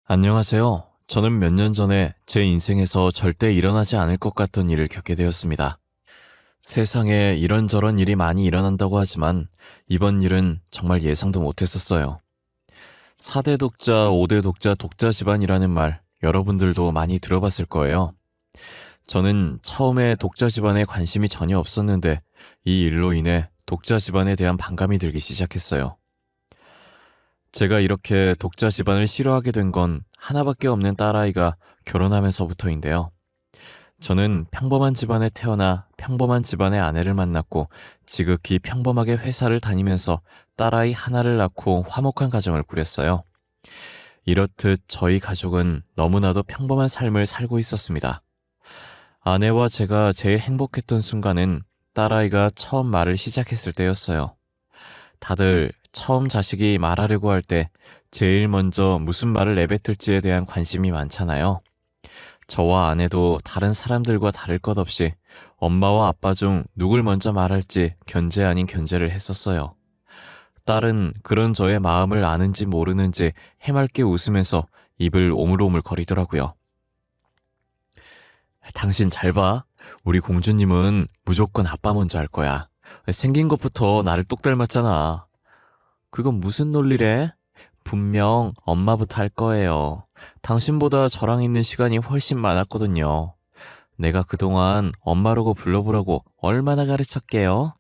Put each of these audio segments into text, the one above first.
안녕하세요. 저는 몇 년 전에 제 인생에서 절대 일어나지 않을 것 같던 일을 겪게 되었습니다. 세상에 이런저런 일이 많이 일어난다고 하지만 이번 일은 정말 예상도 못했었어요. 4대 독자, 5대 독자, 독자 집안이라는 말 여러분들도 많이 들어봤을 거예요. 저는 처음에 독자 집안에 관심이 전혀 없었는데 이 일로 인해 독자 집안에 대한 반감이 들기 시작했어요. 제가 이렇게 독자 집안을 싫어하게 된 건 하나밖에 없는 딸아이가 결혼하면서부터인데요. 저는 평범한 집안에 태어나 평범한 집안의 아내를 만났고 지극히 평범하게 회사를 다니면서 딸아이 하나를 낳고 화목한 가정을 꾸렸어요. 이렇듯 저희 가족은 너무나도 평범한 삶을 살고 있었습니다. 아내와 제가 제일 행복했던 순간은 딸아이가 처음 말을 시작했을 때였어요. 다들 처음 자식이 말하려고 할 때 제일 먼저 무슨 말을 내뱉을지에 대한 관심이 많잖아요. 저와 아내도 다른 사람들과 다를 것 없이 엄마와 아빠 중 누굴 먼저 말할지 견제 아닌 견제를 했었어요. 딸은 그런 저의 마음을 아는지 모르는지 해맑게 웃으면서 입을 오물오물 거리더라고요. 당신 잘 봐. 우리 공주님은 무조건 아빠 먼저 할 거야. 생긴 것부터 나를 똑 닮았잖아. 그건 무슨 논리래? 분명 엄마부터 할 거예요. 당신보다 저랑 있는 시간이 훨씬 많았거든요. 내가 그동안 엄마라고 불러보라고 얼마나 가르쳤게요?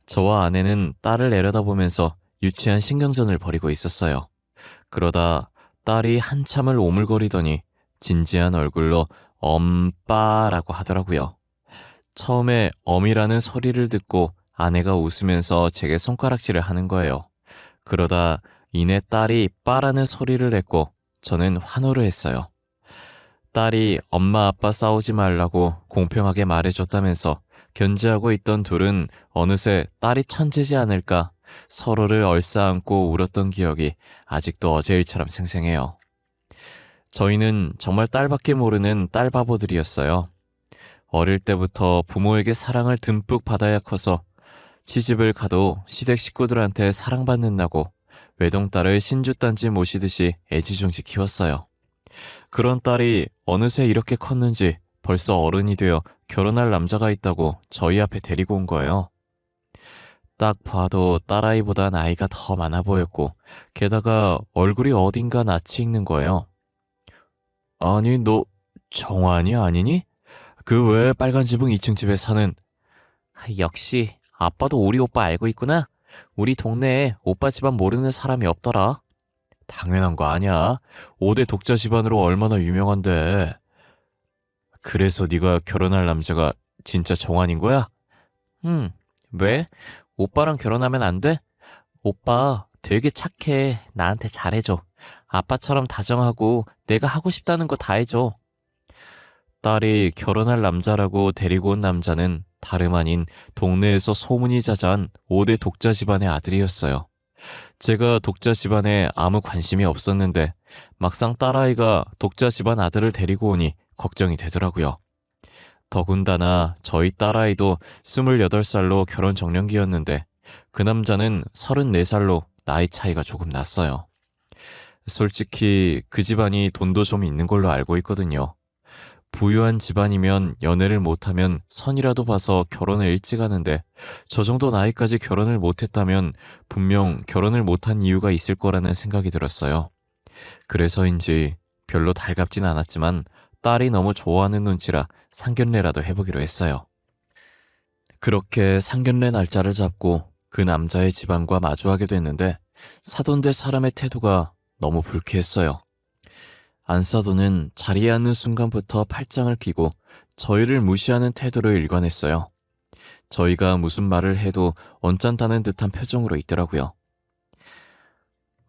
저와 아내는 딸을 내려다보면서 유치한 신경전을 벌이고 있었어요. 그러다 딸이 한참을 오물거리더니 진지한 얼굴로 엄빠라고 하더라고요. 처음에 엄이라는 소리를 듣고 아내가 웃으면서 제게 손가락질을 하는 거예요. 그러다 이내 딸이 빠라는 소리를 냈고 저는 환호를 했어요. 딸이 엄마 아빠 싸우지 말라고 공평하게 말해줬다면서 견제하고 있던 둘은 어느새 딸이 천재지 않을까 서로를 얼싸안고 울었던 기억이 아직도 어제 일처럼 생생해요. 저희는 정말 딸밖에 모르는 딸 바보들이었어요. 어릴 때부터 부모에게 사랑을 듬뿍 받아야 커서 시집을 가도 시댁 식구들한테 사랑받는다고 외동딸을 신주단지 모시듯이 애지중지 키웠어요. 그런 딸이 어느새 이렇게 컸는지 벌써 어른이 되어 결혼할 남자가 있다고 저희 앞에 데리고 온 거예요. 딱 봐도 딸아이보다 나이가 더 많아 보였고 게다가 얼굴이 어딘가 낯이 익는 거예요. 아니 너 정환이 아니니? 그 왜 빨간 지붕 2층 집에 사는. 역시 아빠도 우리 오빠 알고 있구나. 우리 동네에 오빠 집안 모르는 사람이 없더라. 당연한 거 아니야. 5대 독자 집안으로 얼마나 유명한데. 그래서 네가 결혼할 남자가 진짜 정환인 거야? 왜? 오빠랑 결혼하면 안 돼? 오빠 되게 착해. 나한테 잘해줘. 아빠처럼 다정하고 내가 하고 싶다는 거 다 해줘. 딸이 결혼할 남자라고 데리고 온 남자는 다름 아닌 동네에서 소문이 자자한 5대 독자 집안의 아들이었어요. 제가 독자 집안에 아무 관심이 없었는데 막상 딸아이가 독자 집안 아들을 데리고 오니 걱정이 되더라고요. 더군다나 저희 딸아이도 28살로 결혼 정년기였는데 그 남자는 34살로 나이 차이가 조금 났어요. 솔직히 그 집안이 돈도 좀 있는 걸로 알고 있거든요. 부유한 집안이면 연애를 못하면 선이라도 봐서 결혼을 일찍 하는데 저 정도 나이까지 결혼을 못했다면 분명 결혼을 못한 이유가 있을 거라는 생각이 들었어요. 그래서인지 별로 달갑진 않았지만 딸이 너무 좋아하는 눈치라 상견례라도 해보기로 했어요. 그렇게 상견례 날짜를 잡고 그 남자의 집안과 마주하게 됐는데 사돈될 사람의 태도가 너무 불쾌했어요. 안사돈은 자리에 앉는 순간부터 팔짱을 끼고 저희를 무시하는 태도를 일관했어요. 저희가 무슨 말을 해도 언짢다는 듯한 표정으로 있더라고요.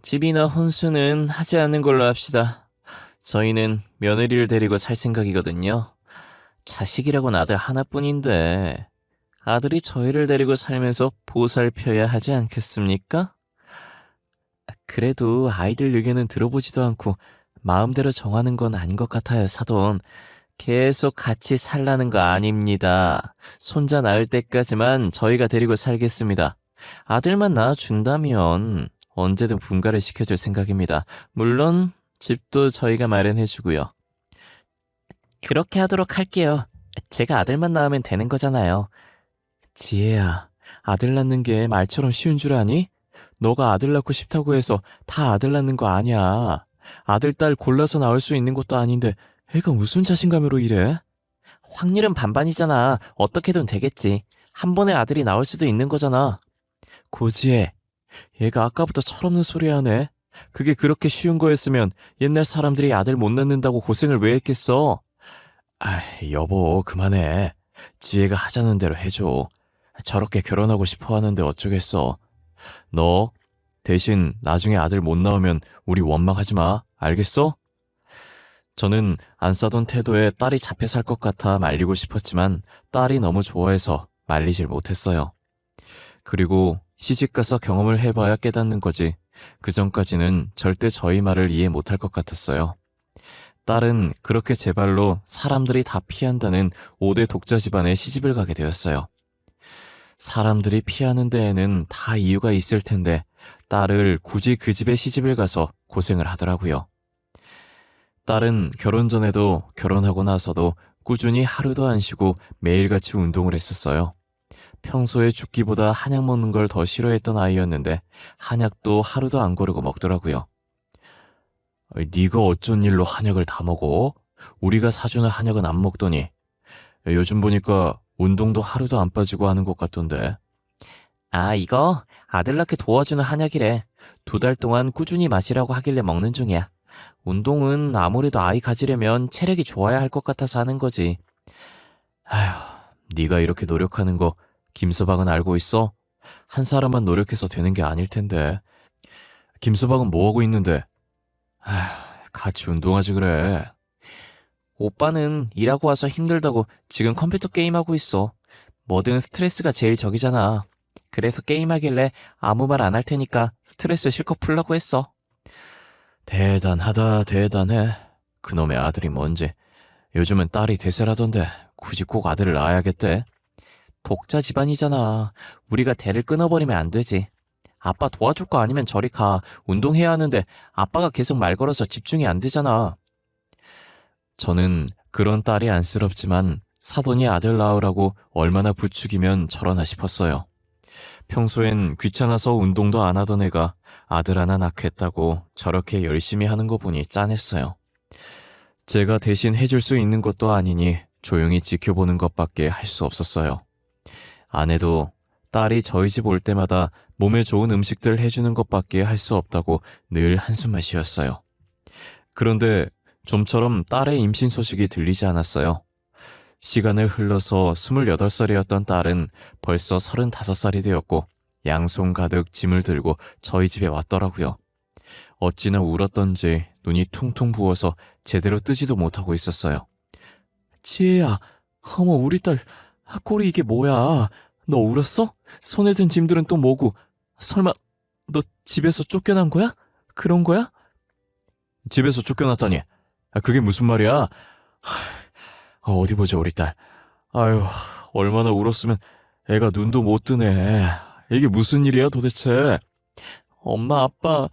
집이나 혼수는 하지 않는 걸로 합시다. 저희는 며느리를 데리고 살 생각이거든요. 자식이라곤 아들 하나뿐인데 아들이 저희를 데리고 살면서 보살펴야 하지 않겠습니까? 그래도 아이들 의견은 들어보지도 않고 마음대로 정하는 건 아닌 것 같아요, 사돈. 계속 같이 살라는 거 아닙니다. 손자 낳을 때까지만 저희가 데리고 살겠습니다. 아들만 낳아준다면 언제든 분가를 시켜줄 생각입니다. 물론 집도 저희가 마련해주고요. 그렇게 하도록 할게요. 제가 아들만 낳으면 되는 거잖아요. 지혜야, 아들 낳는 게 말처럼 쉬운 줄 아니? 너가 아들 낳고 싶다고 해서 다 아들 낳는 거 아니야. 아들, 딸 골라서 낳을 수 있는 것도 아닌데 애가 무슨 자신감으로 이래? 확률은 반반이잖아. 어떻게든 되겠지. 한 번에 아들이 나올 수도 있는 거잖아. 고지혜, 얘가 아까부터 철없는 소리 하네. 그게 그렇게 쉬운 거였으면 옛날 사람들이 아들 못 낳는다고 고생을 왜 했겠어? 아, 여보, 그만해. 지혜가 하자는 대로 해줘. 저렇게 결혼하고 싶어 하는데 어쩌겠어. 너 대신 나중에 아들 못 낳으면 우리 원망하지 마. 알겠어? 저는 안 싸던 태도에 딸이 잡혀 살 것 같아 말리고 싶었지만 딸이 너무 좋아해서 말리질 못했어요. 그리고 시집가서 경험을 해봐야 깨닫는 거지. 그 전까지는 절대 저희 말을 이해 못할 것 같았어요. 딸은 그렇게 제 발로 사람들이 다 피한다는 5대 독자 집안에 시집을 가게 되었어요. 사람들이 피하는 데에는 다 이유가 있을 텐데 딸을 굳이 그 집에 시집을 가서 고생을 하더라고요. 딸은 결혼 전에도 결혼하고 나서도 꾸준히 하루도 안 쉬고 매일같이 운동을 했었어요. 평소에 죽기보다 한약 먹는 걸 더 싫어했던 아이였는데 한약도 하루도 안 고르고 먹더라고요. 네가 어쩐 일로 한약을 다 먹어? 우리가 사주는 한약은 안 먹더니 요즘 보니까 운동도 하루도 안 빠지고 하는 것 같던데. 아, 이거 아들 낳게 도와주는 한약이래. 2달 동안 꾸준히 마시라고 하길래 먹는 중이야. 운동은 아무래도 아이 가지려면 체력이 좋아야 할 것 같아서 하는 거지. 아휴, 네가 이렇게 노력하는 거 김서방은 알고 있어? 한 사람만 노력해서 되는 게 아닐 텐데. 김서방은 뭐하고 있는데? 아휴, 같이 운동하지 그래. 오빠는 일하고 와서 힘들다고 지금 컴퓨터 게임하고 있어. 뭐든 스트레스가 제일 적이잖아. 그래서 게임하길래 아무 말 안 할 테니까 스트레스 실컷 풀라고 했어. 대단하다, 대단해. 그놈의 아들이 뭔지. 요즘은 딸이 대세라던데 굳이 꼭 아들을 낳아야겠대. 독자 집안이잖아. 우리가 대를 끊어버리면 안 되지. 아빠 도와줄 거 아니면 저리 가. 운동해야 하는데 아빠가 계속 말 걸어서 집중이 안 되잖아. 저는 그런 딸이 안쓰럽지만 사돈이 아들 낳으라고 얼마나 부추기면 저러나 싶었어요. 평소엔 귀찮아서 운동도 안 하던 애가 아들 하나 낳겠다고 저렇게 열심히 하는 거 보니 짠했어요. 제가 대신 해줄 수 있는 것도 아니니 조용히 지켜보는 것밖에 할 수 없었어요. 아내도 딸이 저희 집 올 때마다 몸에 좋은 음식들 해주는 것밖에 할 수 없다고 늘 한숨만 쉬었어요. 그런데 좀처럼 딸의 임신 소식이 들리지 않았어요. 시간을 흘러서 28살이었던 딸은 벌써 35살이 되었고 양손 가득 짐을 들고 저희 집에 왔더라고요. 어찌나 울었던지 눈이 퉁퉁 부어서 제대로 뜨지도 못하고 있었어요. 지혜야, 어머 우리 딸, 꼴이 이게 뭐야? 너 울었어? 손에 든 짐들은 또 뭐고? 설마 너 집에서 쫓겨난 거야? 그런 거야? 집에서 쫓겨났다니? 그게 무슨 말이야? 어디 보자 우리 딸. 아유, 얼마나 울었으면 애가 눈도 못 뜨네. 이게 무슨 일이야 도대체? 엄마, 아빠,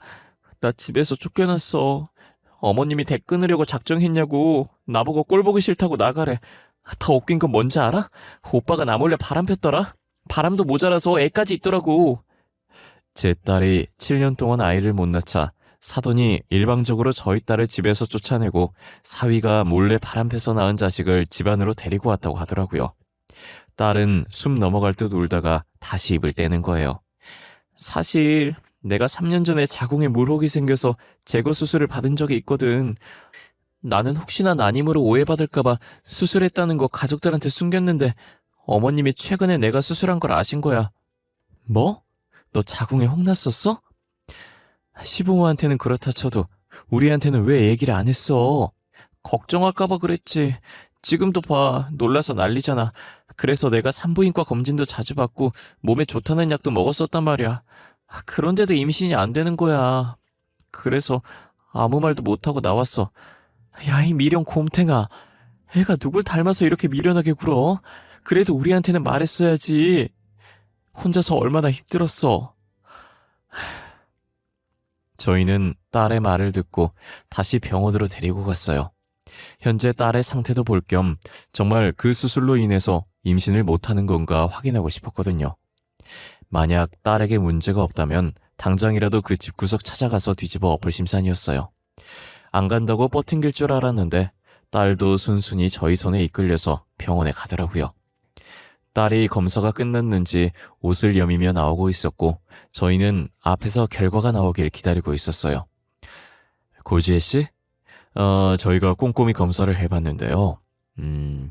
나 집에서 쫓겨났어. 어머님이 대 끊으려고 작정했냐고. 나보고 꼴 보기 싫다고 나가래. 더 웃긴 건 뭔지 알아? 오빠가 나 몰래 바람 폈더라. 바람도 모자라서 애까지 있더라고. 제 딸이 7년 동안 아이를 못 낳자 사돈이 일방적으로 저희 딸을 집에서 쫓아내고 사위가 몰래 바람 펴서 낳은 자식을 집 안으로 데리고 왔다고 하더라고요. 딸은 숨 넘어갈 듯 울다가 다시 입을 떼는 거예요. 사실 내가 3년 전에 자궁에 물혹이 생겨서 제거 수술을 받은 적이 있거든. 나는 혹시나 난임으로 오해받을까봐 수술했다는 거 가족들한테 숨겼는데 어머님이 최근에 내가 수술한 걸 아신 거야. 뭐? 너 자궁에 혹 났었어? 시부모한테는 그렇다 쳐도 우리한테는 왜 얘기를 안 했어? 걱정할까봐 그랬지. 지금도 봐. 놀라서 난리잖아. 그래서 내가 산부인과 검진도 자주 받고 몸에 좋다는 약도 먹었었단 말이야. 그런데도 임신이 안 되는 거야. 그래서 아무 말도 못하고 나왔어. 야, 이 미련 곰탱아. 애가 누굴 닮아서 이렇게 미련하게 굴어? 그래도 우리한테는 말했어야지. 혼자서 얼마나 힘들었어. 저희는 딸의 말을 듣고 다시 병원으로 데리고 갔어요. 현재 딸의 상태도 볼 겸 정말 그 수술로 인해서 임신을 못하는 건가 확인하고 싶었거든요. 만약 딸에게 문제가 없다면 당장이라도 그 집구석 찾아가서 뒤집어 엎을 심산이었어요. 안 간다고 버팅길 줄 알았는데 딸도 순순히 저희 손에 이끌려서 병원에 가더라고요. 딸이 검사가 끝났는지 옷을 여미며 나오고 있었고 저희는 앞에서 결과가 나오길 기다리고 있었어요. 고지혜 씨? 저희가 꼼꼼히 검사를 해봤는데요.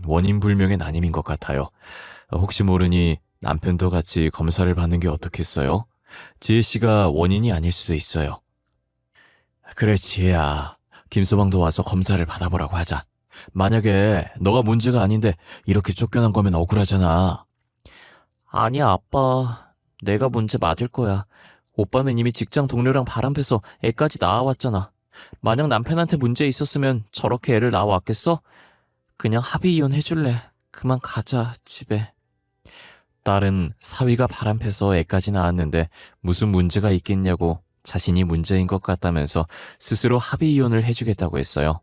원인 불명의 난임인 것 같아요. 혹시 모르니 남편도 같이 검사를 받는 게 어떻겠어요? 지혜 씨가 원인이 아닐 수도 있어요. 그래, 지혜야. 김서방도 와서 검사를 받아보라고 하자. 만약에 너가 문제가 아닌데 이렇게 쫓겨난 거면 억울하잖아. 아니야, 아빠. 내가 문제 맞을 거야. 오빠는 이미 직장 동료랑 바람펴서 애까지 낳아왔잖아. 만약 남편한테 문제 있었으면 저렇게 애를 낳아왔겠어? 그냥 합의 이혼 해줄래. 그만 가자, 집에. 딸은 사위가 바람펴서 애까지 낳았는데 무슨 문제가 있겠냐고 자신이 문제인 것 같다면서 스스로 합의 이혼을 해주겠다고 했어요.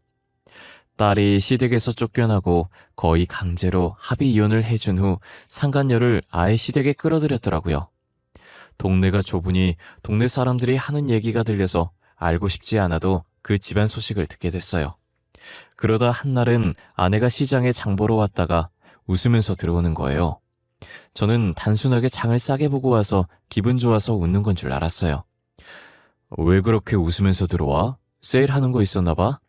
딸이 시댁에서 쫓겨나고 거의 강제로 합의 이혼을 해준 후 상간녀를 아예 시댁에 끌어들였더라고요. 동네가 좁으니 동네 사람들이 하는 얘기가 들려서 알고 싶지 않아도 그 집안 소식을 듣게 됐어요. 그러다 한날은 아내가 시장에 장 보러 왔다가 웃으면서 들어오는 거예요. 저는 단순하게 장을 싸게 보고 와서 기분 좋아서 웃는 건 줄 알았어요. 왜 그렇게 웃으면서 들어와? 세일하는 거 있었나 봐?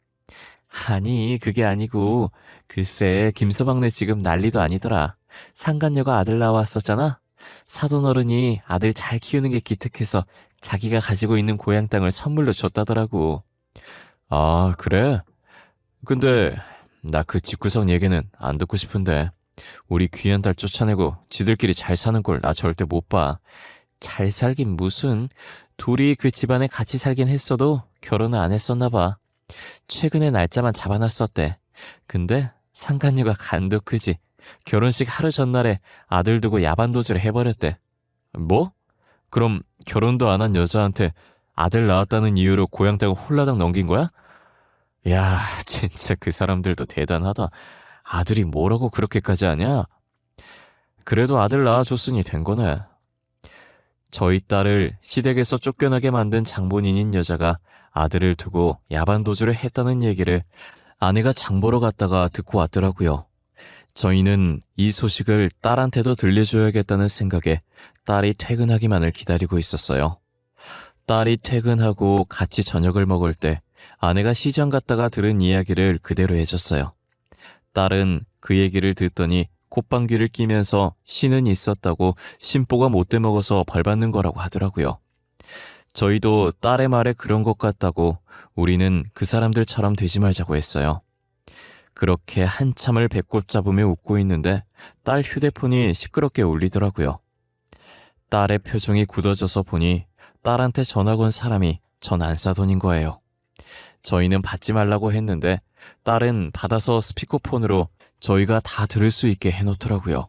아니, 그게 아니고 글쎄 김서방네 지금 난리도 아니더라. 상간녀가 아들 낳아왔었잖아. 사돈어른이 아들 잘 키우는 게 기특해서 자기가 가지고 있는 고향 땅을 선물로 줬다더라고. 아, 그래? 근데 나 그 집구석 얘기는 안 듣고 싶은데 우리 귀한 딸 쫓아내고 지들끼리 잘 사는 꼴 나 절대 못 봐. 잘 살긴 무슨. 둘이 그 집안에 같이 살긴 했어도 결혼은 안 했었나 봐. 최근에 날짜만 잡아놨었대. 근데 상간녀가 간도 크지. 결혼식 하루 전날에 아들 두고 야반도주를 해버렸대. 뭐? 그럼 결혼도 안 한 여자한테 아들 낳았다는 이유로 고향 땅을 홀라당 넘긴 거야? 야, 진짜 그 사람들도 대단하다. 아들이 뭐라고 그렇게까지 하냐? 그래도 아들 낳아줬으니 된 거네. 저희 딸을 시댁에서 쫓겨나게 만든 장본인인 여자가 아들을 두고 야반도주를 했다는 얘기를 아내가 장 보러 갔다가 듣고 왔더라고요. 저희는 이 소식을 딸한테도 들려줘야겠다는 생각에 딸이 퇴근하기만을 기다리고 있었어요. 딸이 퇴근하고 같이 저녁을 먹을 때 아내가 시장 갔다가 들은 이야기를 그대로 해줬어요. 딸은 그 얘기를 듣더니 콧방귀를 끼면서 신은 있었다고 심보가 못돼 먹어서 벌받는 거라고 하더라고요. 저희도 딸의 말에 그런 것 같다고 우리는 그 사람들처럼 되지 말자고 했어요. 그렇게 한참을 배꼽 잡으며 웃고 있는데 딸 휴대폰이 시끄럽게 울리더라고요. 딸의 표정이 굳어져서 보니 딸한테 전화 건 사람이 전 안사돈인 거예요. 저희는 받지 말라고 했는데 딸은 받아서 스피커폰으로 저희가 다 들을 수 있게 해놓더라고요.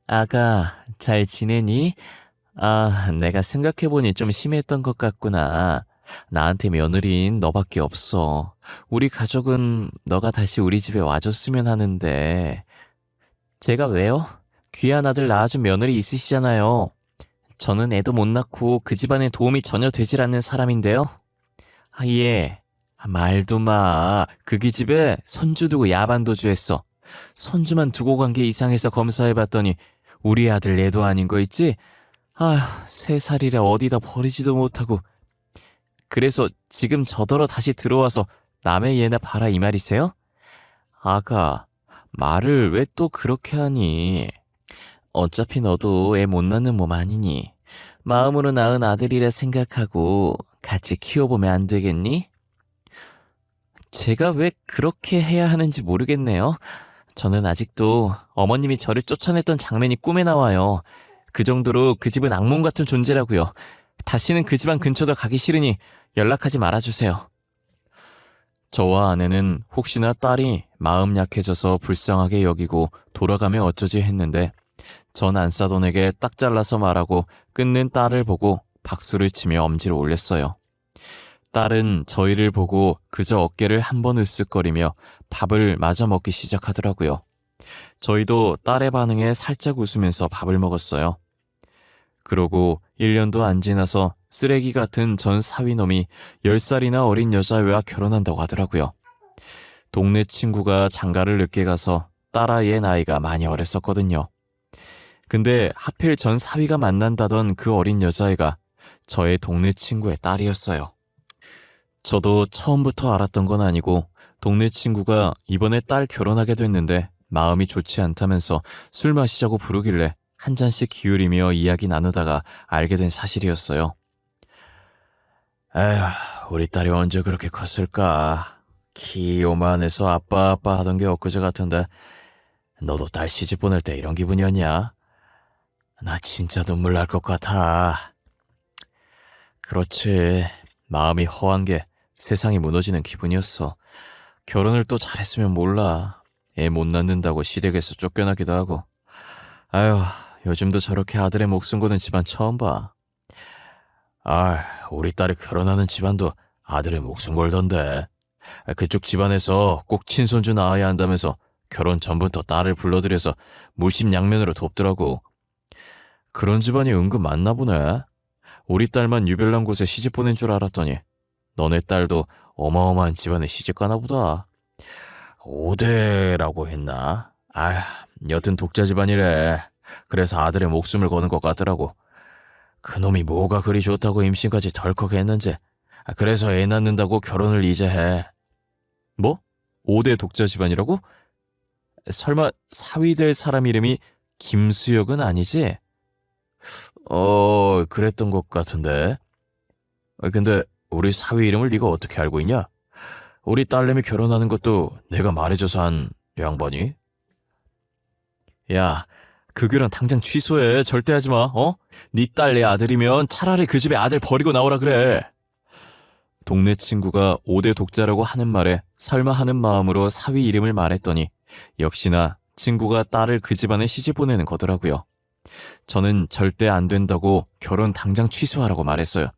아가, 잘 지내니? 아, 내가 생각해보니 좀 심했던 것 같구나. 나한테 며느리인 너밖에 없어. 우리 가족은 너가 다시 우리 집에 와줬으면 하는데. 제가 왜요? 귀한 아들 낳아준 며느리 있으시잖아요. 저는 애도 못 낳고 그 집안에 도움이 전혀 되질 않는 사람인데요. 아, 예. 말도 마. 그 기집애 손주 두고 야반도주 했어. 손주만 두고 간 게 이상해서 검사해봤더니 우리 아들 애도 아닌 거 있지? 아휴, 3살이라 어디다 버리지도 못하고. 그래서 지금 저더러 다시 들어와서 남의 예나 봐라 이 말이세요? 아가, 말을 왜 또 그렇게 하니? 어차피 너도 애 못 낳는 몸 아니니? 마음으로 낳은 아들이라 생각하고 같이 키워보면 안 되겠니? 제가 왜 그렇게 해야 하는지 모르겠네요. 저는 아직도 어머님이 저를 쫓아냈던 장면이 꿈에 나와요. 그 정도로 그 집은 악몽 같은 존재라고요. 다시는 그 집안 근처도 가기 싫으니 연락하지 말아주세요. 저와 아내는 혹시나 딸이 마음 약해져서 불쌍하게 여기고 돌아가면 어쩌지 했는데 전 안사돈에게 딱 잘라서 말하고 끊는 딸을 보고 박수를 치며 엄지를 올렸어요. 딸은 저희를 보고 그저 어깨를 한번 으쓱거리며 밥을 마저 먹기 시작하더라고요. 저희도 딸의 반응에 살짝 웃으면서 밥을 먹었어요. 그러고 1년도 안 지나서 쓰레기 같은 전 사위놈이 10살이나 어린 여자애와 결혼한다고 하더라고요. 동네 친구가 장가를 늦게 가서 딸아이의 나이가 많이 어렸었거든요. 근데 하필 전 사위가 만난다던 그 어린 여자애가 저의 동네 친구의 딸이었어요. 저도 처음부터 알았던 건 아니고 동네 친구가 이번에 딸 결혼하게 됐는데 마음이 좋지 않다면서 술 마시자고 부르길래 한 잔씩 기울이며 이야기 나누다가 알게 된 사실이었어요. 에휴, 우리 딸이 언제 그렇게 컸을까? 키 요만해서 아빠 하던 게 엊그제 같은데 너도 딸 시집 보낼 때 이런 기분이었냐? 나 진짜 눈물 날 것 같아. 그렇지. 마음이 허한 게 세상이 무너지는 기분이었어. 결혼을 또 잘했으면 몰라. 애 못 낳는다고 시댁에서 쫓겨나기도 하고. 아휴, 요즘도 저렇게 아들의 목숨 거는 집안 처음 봐. 아, 우리 딸이 결혼하는 집안도 아들의 목숨 걸던데. 그쪽 집안에서 꼭 친손주 낳아야 한다면서 결혼 전부터 딸을 불러들여서 물심양면으로 돕더라고. 그런 집안이 은근 많나 보네. 우리 딸만 유별난 곳에 시집 보낸 줄 알았더니 너네 딸도 어마어마한 집안에 시집 가나 보다. 5대라고 했나? 여튼 독자 집안이래. 그래서 아들의 목숨을 거는 것 같더라고. 그놈이 뭐가 그리 좋다고 임신까지 덜컥 했는지. 그래서 애 낳는다고 결혼을 이제 해. 뭐? 5대 독자 집안이라고? 설마 사위 될 사람 이름이 김수혁은 아니지? 그랬던 것 같은데. 근데 우리 사위 이름을 네가 어떻게 알고 있냐? 우리 딸내미 결혼하는 것도 내가 말해줘서 한 양반이? 야, 그 결혼 당장 취소해. 절대 하지 마. 네 딸 내 아들이면 차라리 그 집에 아들 버리고 나오라 그래. 동네 친구가 5대 독자라고 하는 말에 설마 하는 마음으로 사위 이름을 말했더니 역시나 친구가 딸을 그 집안에 시집 보내는 거더라고요. 저는 절대 안 된다고 결혼 당장 취소하라고 말했어요.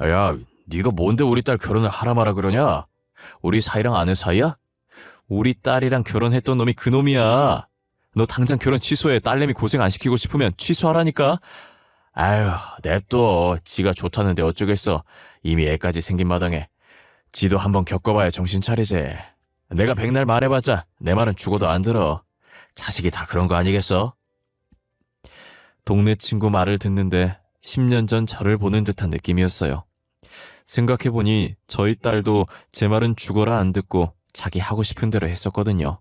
야, 네가 뭔데 우리 딸 결혼을 하라 마라 그러냐? 우리 사이랑 아는 사이야? 우리 딸이랑 결혼했던 놈이 그 놈이야. 너 당장 결혼 취소해. 딸내미 고생 안 시키고 싶으면 취소하라니까. 아유, 냅둬. 지가 좋다는데 어쩌겠어. 이미 애까지 생긴 마당에. 지도 한번 겪어봐야 정신 차리지. 내가 백날 말해봤자 내 말은 죽어도 안 들어. 자식이 다 그런 거 아니겠어? 동네 친구 말을 듣는데 10년 전 저를 보는 듯한 느낌이었어요. 생각해보니 저희 딸도 제 말은 죽어라 안 듣고 자기 하고 싶은 대로 했었거든요.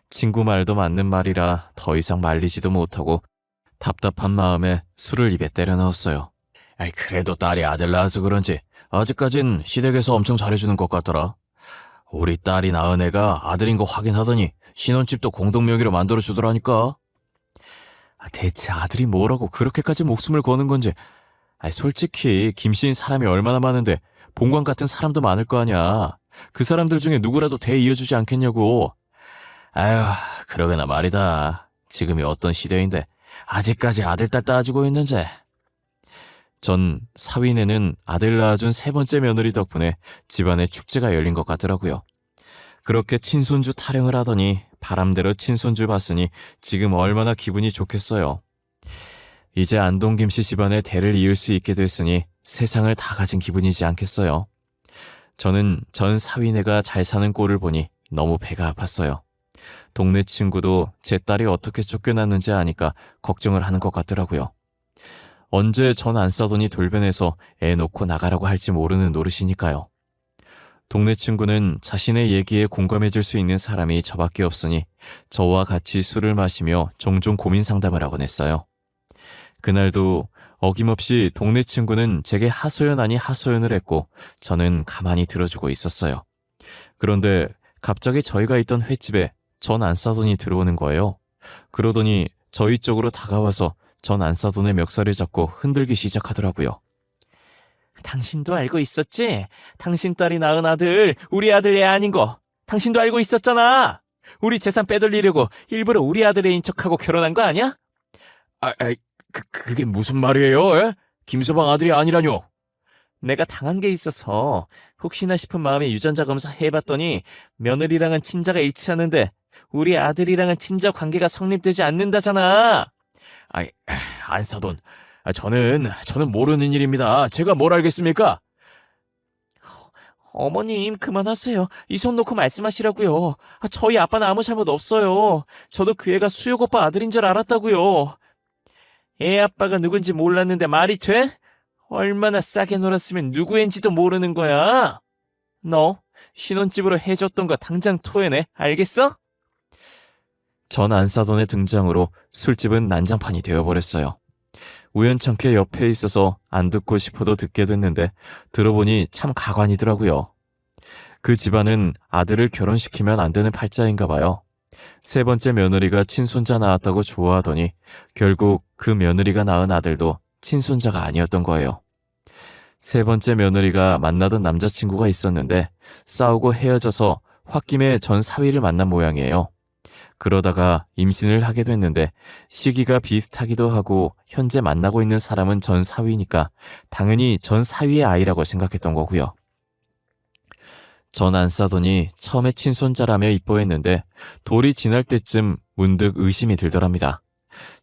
친구 말도 맞는 말이라 더 이상 말리지도 못하고 답답한 마음에 술을 입에 때려 넣었어요. 그래도 딸이 아들 낳아서 그런지 아직까진 시댁에서 엄청 잘해주는 것 같더라. 우리 딸이 낳은 애가 아들인 거 확인하더니 신혼집도 공동명의로 만들어주더라니까. 대체 아들이 뭐라고 그렇게까지 목숨을 거는 건지. 솔직히 김씨인 사람이 얼마나 많은데 본관 같은 사람도 많을 거 아니야. 그 사람들 중에 누구라도 대 이어주지 않겠냐고. 그러게나 말이다. 지금이 어떤 시대인데 아직까지 아들 딸 따지고 있는지. 전 사위네는 아들 낳아준 3번째 며느리 덕분에 집안에 축제가 열린 것 같더라고요. 그렇게 친손주 타령을 하더니 바람대로 친손주 봤으니 지금 얼마나 기분이 좋겠어요. 이제 안동 김씨 집안의 대를 이을 수 있게 됐으니 세상을 다 가진 기분이지 않겠어요. 저는 전 사위네가 잘 사는 꼴을 보니 너무 배가 아팠어요. 동네 친구도 제 딸이 어떻게 쫓겨났는지 아니까 걱정을 하는 것 같더라고요. 언제 전 안 싸더니 돌변해서 애 놓고 나가라고 할지 모르는 노릇이니까요. 동네 친구는 자신의 얘기에 공감해줄 수 있는 사람이 저밖에 없으니 저와 같이 술을 마시며 종종 고민 상담을 하곤 했어요. 그날도 어김없이 동네 친구는 제게 하소연 아니 하소연을 했고 저는 가만히 들어주고 있었어요. 그런데 갑자기 저희가 있던 횟집에 전 안 싸돈이 들어오는 거예요. 그러더니 저희 쪽으로 다가와서 전 안 싸돈의 멱살을 잡고 흔들기 시작하더라고요. 당신도 알고 있었지? 당신 딸이 낳은 아들, 우리 아들 애 아닌 거. 당신도 알고 있었잖아. 우리 재산 빼돌리려고 일부러 우리 아들 애인 척하고 결혼한 거 아니야? 그게 무슨 말이에요? 에? 김서방 아들이 아니라뇨? 내가 당한 게 있어서 혹시나 싶은 마음에 유전자 검사 해봤더니 며느리랑은 친자가 일치하는데 우리 아들이랑은 친자 관계가 성립되지 않는다잖아. 아이, 안사돈. 저는 모르는 일입니다. 제가 뭘 알겠습니까? 어머님, 그만하세요. 이 손 놓고 말씀하시라고요. 저희 아빠는 아무 잘못 없어요. 저도 그 애가 수혁 오빠 아들인 줄 알았다고요. 애 아빠가 누군지 몰랐는데 말이 돼? 얼마나 싸게 놀았으면 누구인지도 모르는 거야? 너 신혼집으로 해줬던 거 당장 토해내. 알겠어? 전 안사돈의 등장으로 술집은 난장판이 되어버렸어요. 우연찮게 옆에 있어서 안 듣고 싶어도 듣게 됐는데 들어보니 참 가관이더라고요. 그 집안은 아들을 결혼시키면 안 되는 팔자인가 봐요. 세 번째 며느리가 친손자 낳았다고 좋아하더니 결국 그 며느리가 낳은 아들도 친손자가 아니었던 거예요. 세 번째 며느리가 만나던 남자친구가 있었는데 싸우고 헤어져서 홧김에 전 사위를 만난 모양이에요. 그러다가 임신을 하게 됐는데 시기가 비슷하기도 하고 현재 만나고 있는 사람은 전 사위니까 당연히 전 사위의 아이라고 생각했던 거고요. 전 안 싸더니 처음에 친손자라며 이뻐했는데 돌이 지날 때쯤 문득 의심이 들더랍니다.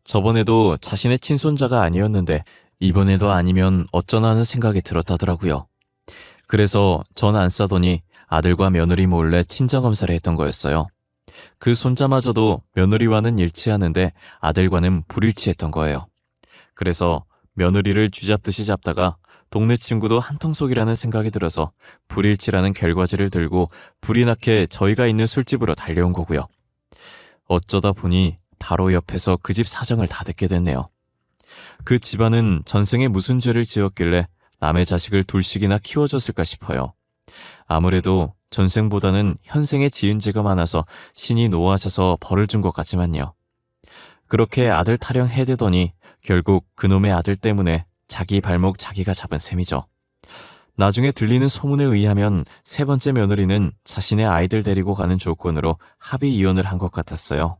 저번에도 자신의 친손자가 아니었는데 이번에도 아니면 어쩌나 하는 생각이 들었다더라고요. 그래서 전 안 싸더니 아들과 며느리 몰래 친정검사를 했던 거였어요. 그 손자마저도 며느리와는 일치하는데 아들과는 불일치했던 거예요. 그래서 며느리를 쥐잡듯이 잡다가 동네 친구도 한통속이라는 생각이 들어서 불일치라는 결과지를 들고 불이 나게 저희가 있는 술집으로 달려온 거고요. 어쩌다 보니 바로 옆에서 그 집 사정을 다 듣게 됐네요. 그 집안은 전생에 무슨 죄를 지었길래 남의 자식을 둘씩이나 키워줬을까 싶어요. 아무래도 전생보다는 현생에 지은 죄가 많아서 신이 노하셔서 벌을 준 것 같지만요. 그렇게 아들 타령해대더니 결국 그놈의 아들 때문에 자기 발목 자기가 잡은 셈이죠. 나중에 들리는 소문에 의하면 세 번째 며느리는 자신의 아이들 데리고 가는 조건으로 합의 이혼을 한 것 같았어요.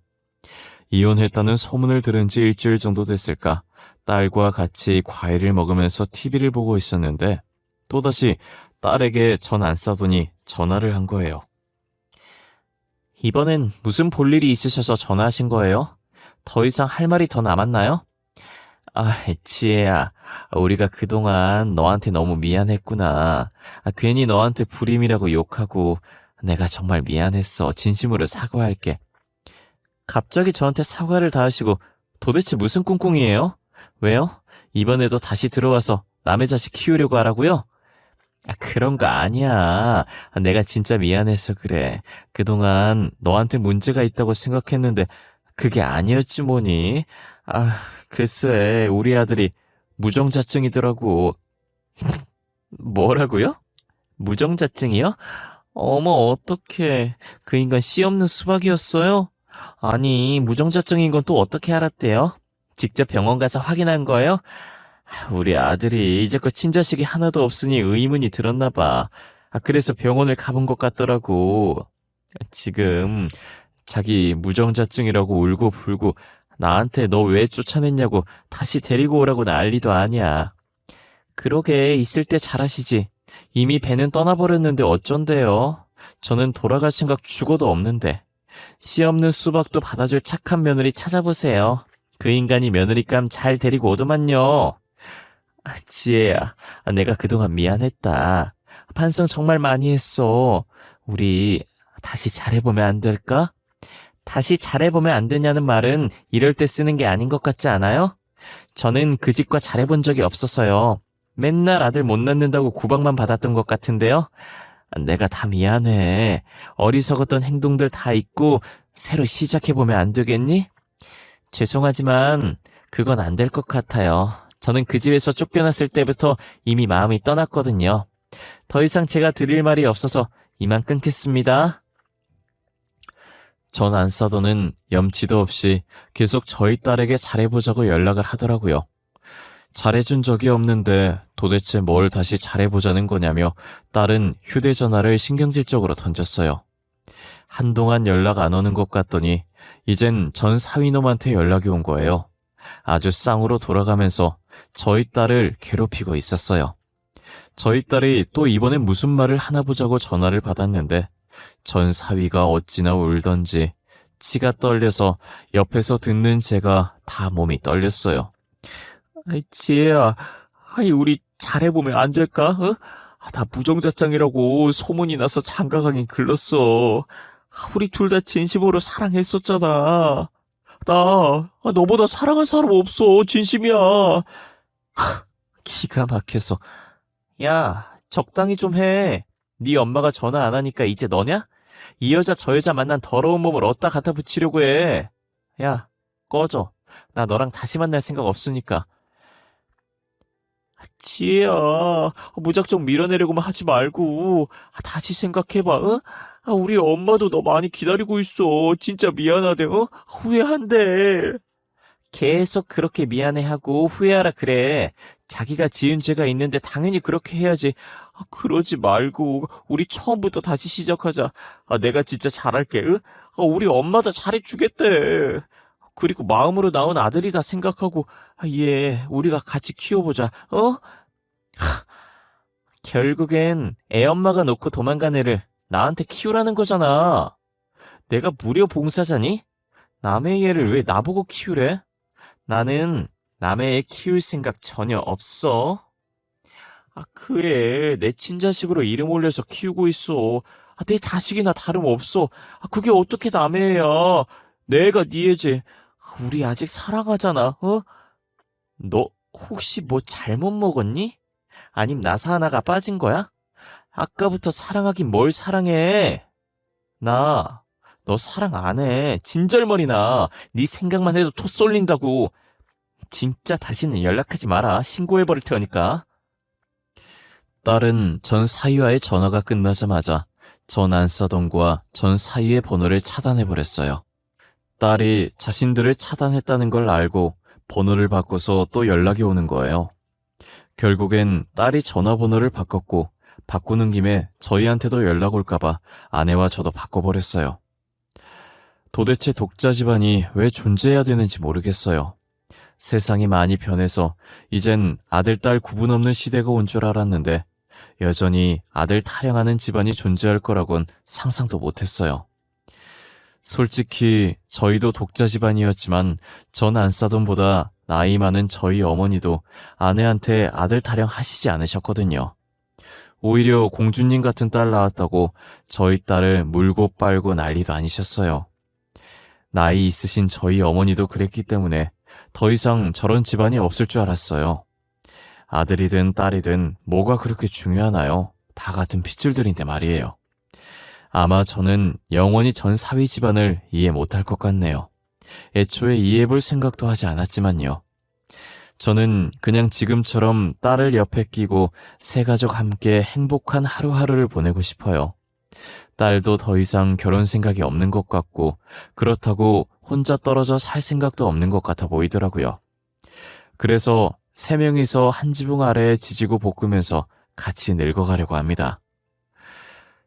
이혼했다는 소문을 들은 지 일주일 정도 됐을까 딸과 같이 과일을 먹으면서 TV를 보고 있었는데 또다시 딸에게 전 안 싸더니 전화를 한 거예요. 이번엔 무슨 볼일이 있으셔서 전화하신 거예요? 더 이상 할 말이 더 남았나요? 아, 지혜야, 우리가 그동안 너한테 너무 미안했구나. 괜히 너한테 불임이라고 욕하고 내가 정말 미안했어. 진심으로 사과할게. 갑자기 저한테 사과를 다 하시고 도대체 무슨 꿍꿍이에요? 왜요? 이번에도 다시 들어와서 남의 자식 키우려고 하라고요? 그런 거 아니야. 내가 진짜 미안해서 그래. 그동안 너한테 문제가 있다고 생각했는데 그게 아니었지 뭐니. 글쎄 우리 아들이 무정자증이더라고. 뭐라고요? 무정자증이요? 어머 어떡해. 그 인간 씨 없는 수박이었어요? 아니 무정자증인 건 또 어떻게 알았대요? 직접 병원 가서 확인한 거예요? 우리 아들이 이제껏 친자식이 하나도 없으니 의문이 들었나 봐. 그래서 병원을 가본 것 같더라고. 지금 자기 무정자증이라고 울고 불고 나한테 너 왜 쫓아냈냐고 다시 데리고 오라고 난리도 아니야. 그러게 있을 때 잘하시지. 이미 배는 떠나버렸는데 어쩐대요. 저는 돌아갈 생각 죽어도 없는데. 씨 없는 수박도 받아줄 착한 며느리 찾아보세요. 그 인간이 며느리감 잘 데리고 오더만요. 지혜야, 내가 그동안 미안했다. 반성 정말 많이 했어. 우리 다시 잘해보면 안 될까? 다시 잘해보면 안 되냐는 말은 이럴 때 쓰는 게 아닌 것 같지 않아요? 저는 그 집과 잘해본 적이 없어서요. 맨날 아들 못 낳는다고 구박만 받았던 것 같은데요. 내가 다 미안해. 어리석었던 행동들 다 잊고 새로 시작해보면 안 되겠니? 죄송하지만 그건 안 될 것 같아요. 저는 그 집에서 쫓겨났을 때부터 이미 마음이 떠났거든요. 더 이상 제가 드릴 말이 없어서 이만 끊겠습니다. 전 안사도는 염치도 없이 계속 저희 딸에게 잘해보자고 연락을 하더라고요. 잘해준 적이 없는데 도대체 뭘 다시 잘해보자는 거냐며 딸은 휴대전화를 신경질적으로 던졌어요. 한동안 연락 안 오는 것 같더니 이젠 전 사위놈한테 연락이 온 거예요. 아주 쌍으로 돌아가면서 저희 딸을 괴롭히고 있었어요. 저희 딸이 또 이번엔 무슨 말을 하나 보자고 전화를 받았는데 전 사위가 어찌나 울던지 치가 떨려서 옆에서 듣는 제가 다 몸이 떨렸어요. 아이, 지혜야, 아이, 우리 잘해보면 안 될까? 어? 나 무정자짱이라고 소문이 나서 장가가긴 글렀어. 우리 둘 다 진심으로 사랑했었잖아. 너보다 사랑한 사람 없어. 진심이야. 기가 막혀서. 야, 적당히 좀 해. 네 엄마가 전화 안 하니까 이제 너냐? 이 여자 저 여자 만난 더러운 몸을 어디다 갖다 붙이려고 해. 야, 꺼져. 나 너랑 다시 만날 생각 없으니까. 지혜야, 무작정 밀어내려고만 하지 말고 다시 생각해봐. 어? 우리 엄마도 너 많이 기다리고 있어. 진짜 미안하대. 어? 후회한대. 계속 그렇게 미안해하고 후회하라 그래. 자기가 지은 죄가 있는데 당연히 그렇게 해야지. 그러지 말고 우리 처음부터 다시 시작하자. 내가 진짜 잘할게. 응? 우리 엄마도 잘해주겠대. 그리고 마음으로 나온 아들이다 생각하고 얘 우리가 같이 키워보자. 어? 결국엔 애엄마가 놓고 도망간 애를 나한테 키우라는 거잖아. 내가 무료 봉사자니? 남의 애를 왜 나보고 키우래? 나는 남의 애 키울 생각 전혀 없어. 그 애 내 친자식으로 이름 올려서 키우고 있어. 내 자식이나 다름없어. 그게 어떻게 남의 애야. 내 애가 네 애지. 우리 아직 사랑하잖아. 어? 너 혹시 뭐 잘못 먹었니? 아님 나사 하나가 빠진 거야? 아까부터 사랑하긴 뭘 사랑해. 너 사랑 안 해. 진절머리나. 네 생각만 해도 토 쏠린다고. 진짜 다시는 연락하지 마라. 신고해버릴 테니까. 딸은 전 사위와의 전화가 끝나자마자 전 안사돈과 전 사위의 번호를 차단해버렸어요. 딸이 자신들을 차단했다는 걸 알고 번호를 바꿔서 또 연락이 오는 거예요. 결국엔 딸이 전화번호를 바꿨고 바꾸는 김에 저희한테도 연락 올까봐 아내와 저도 바꿔버렸어요. 도대체 독자 집안이 왜 존재해야 되는지 모르겠어요. 세상이 많이 변해서 이젠 아들, 딸 구분 없는 시대가 온 줄 알았는데 여전히 아들 타령하는 집안이 존재할 거라곤 상상도 못했어요. 솔직히 저희도 독자 집안이었지만 전 안사돈보다 나이 많은 저희 어머니도 아내한테 아들 타령 하시지 않으셨거든요. 오히려 공주님 같은 딸 낳았다고 저희 딸을 물고 빨고 난리도 아니셨어요. 나이 있으신 저희 어머니도 그랬기 때문에 더 이상 저런 집안이 없을 줄 알았어요. 아들이든 딸이든 뭐가 그렇게 중요하나요? 다 같은 핏줄들인데 말이에요. 아마 저는 영원히 전 사위 집안을 이해 못할 것 같네요. 애초에 이해해볼 생각도 하지 않았지만요. 저는 그냥 지금처럼 딸을 옆에 끼고 세 가족 함께 행복한 하루하루를 보내고 싶어요. 딸도 더 이상 결혼 생각이 없는 것 같고 그렇다고 혼자 떨어져 살 생각도 없는 것 같아 보이더라고요. 그래서 세 명이서 한 지붕 아래에 지지고 볶으면서 같이 늙어가려고 합니다.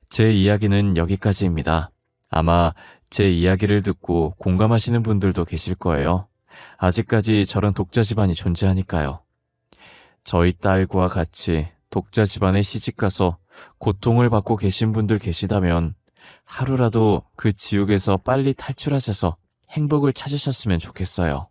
제 이야기는 여기까지입니다. 아마 제 이야기를 듣고 공감하시는 분들도 계실 거예요. 아직까지 저런 독자 집안이 존재하니까요. 저희 딸과 같이 독자 집안에 시집가서 고통을 받고 계신 분들 계시다면 하루라도 그 지옥에서 빨리 탈출하셔서 행복을 찾으셨으면 좋겠어요.